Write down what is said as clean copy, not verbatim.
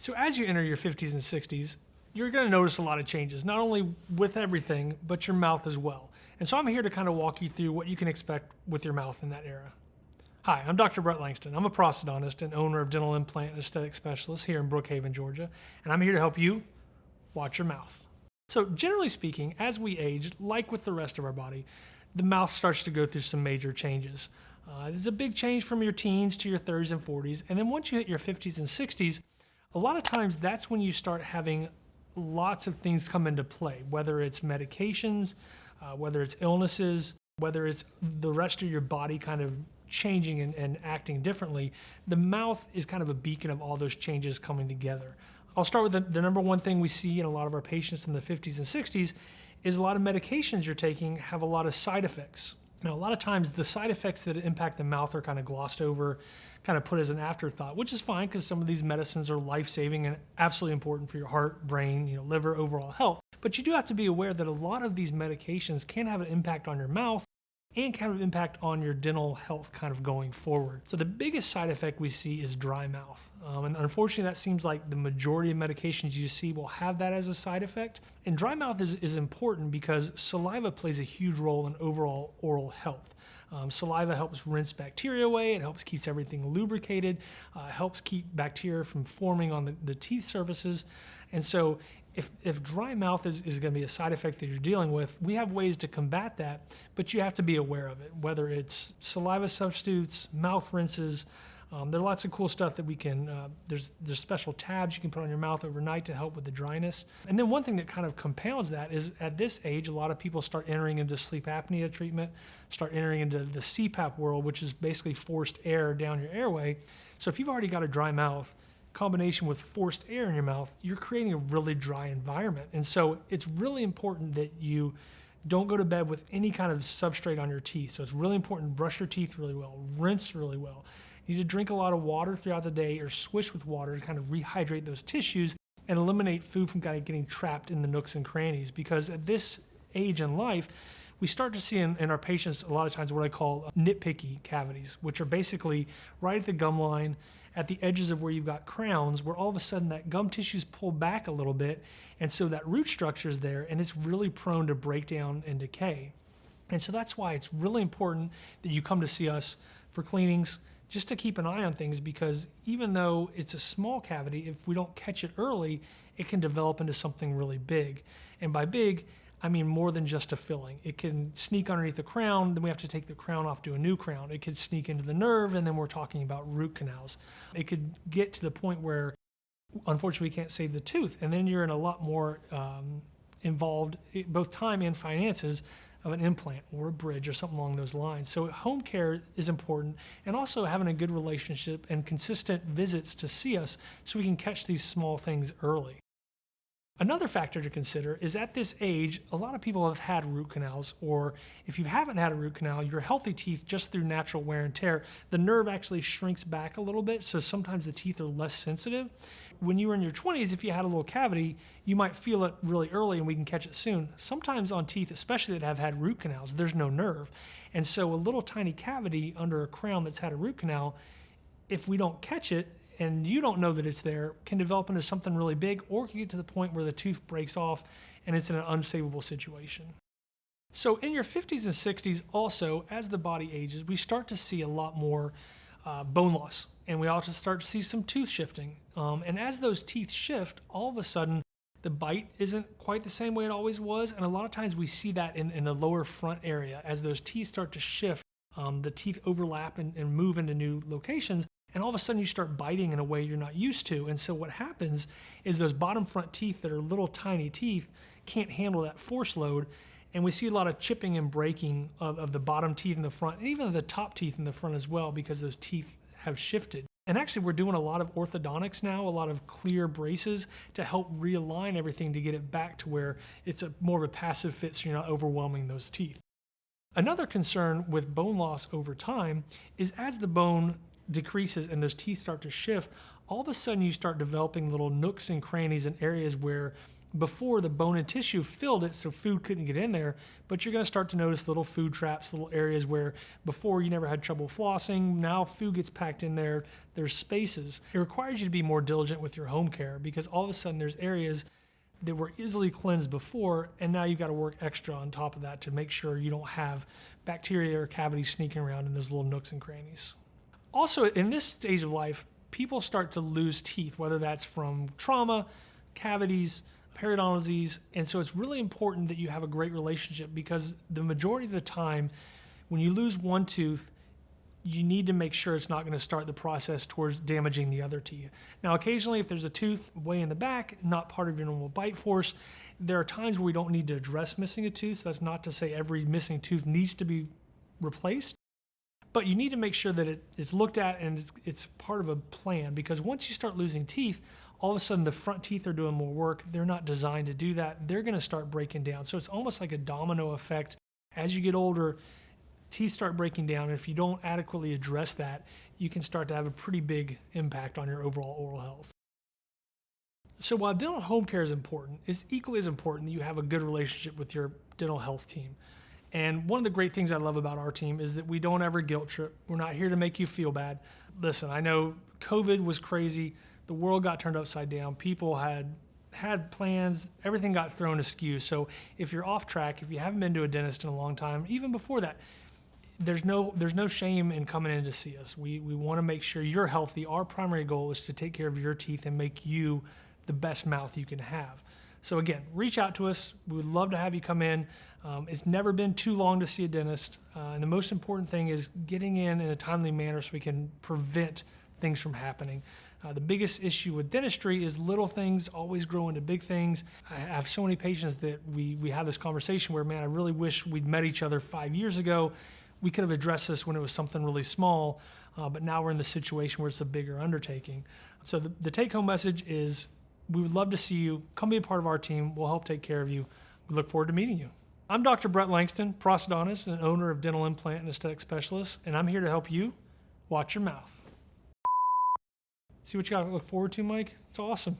So as you enter your 50s and 60s, you're going to notice a lot of changes, not only with everything, but your mouth as well. And so I'm here to kind of walk you through what you can expect with your mouth in that era. Hi, I'm Dr. Brett Langston. I'm a prosthodontist and owner of Dental Implant and Aesthetic Specialists here in Brookhaven, Georgia, and I'm here to help you watch your mouth. So generally speaking, as we age, like with the rest of our body, the mouth starts to go through some major changes. There's a big change from your teens to your 30s and 40s, and then once you hit your 50s and 60s, a lot of times that's when you start having lots of things come into play, whether it's medications, whether it's illnesses, whether it's the rest of your body kind of changing and acting differently. The mouth is kind of a beacon of all those changes coming together. I'll start with the number one thing we see in a lot of our patients in the 50s and 60s is a lot of medications you're taking have a lot of side effects. Now, a lot of times the side effects that impact the mouth are kind of glossed over, kind of put as an afterthought, which is fine because some of these medicines are life-saving and absolutely important for your heart, brain, liver, overall health. But you do have to be aware that a lot of these medications can have an impact on your mouth and kind of impact on your dental health kind of going forward. So the biggest side effect we see is dry mouth. And unfortunately, that seems like the majority of medications you see will have that as a side effect. And dry mouth is important because saliva plays a huge role in overall oral health. Saliva helps rinse bacteria away, it helps keeps everything lubricated, helps keep bacteria from forming on the teeth surfaces. And so if dry mouth is going to be a side effect that you're dealing with, we have ways to combat that, but you have to be aware of it, whether it's saliva substitutes, mouth rinses. There are lots of cool stuff that we can, there's special tabs you can put on your mouth overnight to help with the dryness. And then one thing that kind of compounds that is at this age, a lot of people start entering into sleep apnea treatment, start entering into the CPAP world, which is basically forced air down your airway. So if you've already got a dry mouth, combination with forced air in your mouth, you're creating a really dry environment. And so it's really important that you don't go to bed with any kind of substrate on your teeth. So it's really important to brush your teeth really well, rinse really well. You need to drink a lot of water throughout the day or swish with water to kind of rehydrate those tissues and eliminate food from kind of getting trapped in the nooks and crannies. Because at this age in life, we start to see in our patients a lot of times what I call nitpicky cavities, which are basically right at the gum line, at the edges of where you've got crowns, where all of a sudden that gum tissue's pulled back a little bit, and so that root structure is there, and it's really prone to breakdown and decay. And so that's why it's really important that you come to see us for cleanings, just to keep an eye on things, because even though it's a small cavity, if we don't catch it early, it can develop into something really big. And by big, I mean more than just a filling. It can sneak underneath the crown, then we have to take the crown off, do a new crown. It could sneak into the nerve, and then we're talking about root canals. It could get to the point where, unfortunately, we can't save the tooth, and then you're in a lot more involved, both time and finances, of an implant or a bridge or something along those lines. So home care is important, and also having a good relationship and consistent visits to see us so we can catch these small things early. Another factor to consider is at this age, a lot of people have had root canals, or if you haven't had a root canal, your healthy teeth, just through natural wear and tear, the nerve actually shrinks back a little bit, so sometimes the teeth are less sensitive. When you were in your 20s, if you had a little cavity, you might feel it really early and we can catch it soon. Sometimes on teeth, especially that have had root canals, there's no nerve. And so a little tiny cavity under a crown that's had a root canal, if we don't catch it, and you don't know that it's there, can develop into something really big, or can get to the point where the tooth breaks off and it's in an unsavable situation. So in your 50s and 60s also, as the body ages, we start to see a lot more bone loss, and we also start to see some tooth shifting. And as those teeth shift, all of a sudden, the bite isn't quite the same way it always was, and a lot of times we see that in the lower front area. As those teeth start to shift, the teeth overlap and move into new locations, and all of a sudden you start biting in a way you're not used to. And so what happens is those bottom front teeth that are little tiny teeth can't handle that force load, and we see a lot of chipping and breaking of the bottom teeth in the front, and even the top teeth in the front as well, because those teeth have shifted. And actually we're doing a lot of orthodontics now, a lot of clear braces to help realign everything to get it back to where it's more of a passive fit so you're not overwhelming those teeth. Another concern with bone loss over time is as the bone decreases and those teeth start to shift, all of a sudden you start developing little nooks and crannies and areas where Before, the bone and tissue filled it so food couldn't get in there, but you're going to start to notice little food traps, little areas where before you never had trouble flossing. Now food gets packed in there, there's spaces. It requires you to be more diligent with your home care because all of a sudden there's areas that were easily cleansed before, and now you've got to work extra on top of that to make sure you don't have bacteria or cavities sneaking around in those little nooks and crannies. Also, in this stage of life, people start to lose teeth, whether that's from trauma, cavities, periodontal disease, and so it's really important that you have a great relationship because the majority of the time, when you lose one tooth, you need to make sure it's not going to start the process towards damaging the other teeth. Now, occasionally, if there's a tooth way in the back, not part of your normal bite force, there are times where we don't need to address missing a tooth. So that's not to say every missing tooth needs to be replaced, but you need to make sure that it is looked at and it's part of a plan because once you start losing teeth, all of a sudden the front teeth are doing more work. They're not designed to do that. They're going to start breaking down. So it's almost like a domino effect. As you get older, teeth start breaking down. And if you don't adequately address that, you can start to have a pretty big impact on your overall oral health. So while dental home care is important, it's equally as important that you have a good relationship with your dental health team. And one of the great things I love about our team is that we don't ever guilt trip. We're not here to make you feel bad. Listen, I know COVID was crazy. The world got turned upside down. People had plans. Everything got thrown askew. So if you're off track, if you haven't been to a dentist in a long time, even before that, there's no shame in coming in to see us. We want to make sure you're healthy. Our primary goal is to take care of your teeth and make you the best mouth you can have. So again, reach out to us. We would love to have you come in. It's never been too long to see a dentist. And the most important thing is getting in a timely manner so we can prevent things from happening. The biggest issue with dentistry is little things always grow into big things. I have so many patients that we have this conversation where, man, I really wish we'd met each other 5 years ago. We could have addressed this when it was something really small, but now we're in the situation where it's a bigger undertaking. So the take-home message is we would love to see you. Come be a part of our team. We'll help take care of you. We look forward to meeting you. I'm Dr. Brett Langston, prosthodontist and owner of Dental Implant and Aesthetic Specialists, and I'm here to help you watch your mouth. See what you got to look forward to, Mike? It's awesome.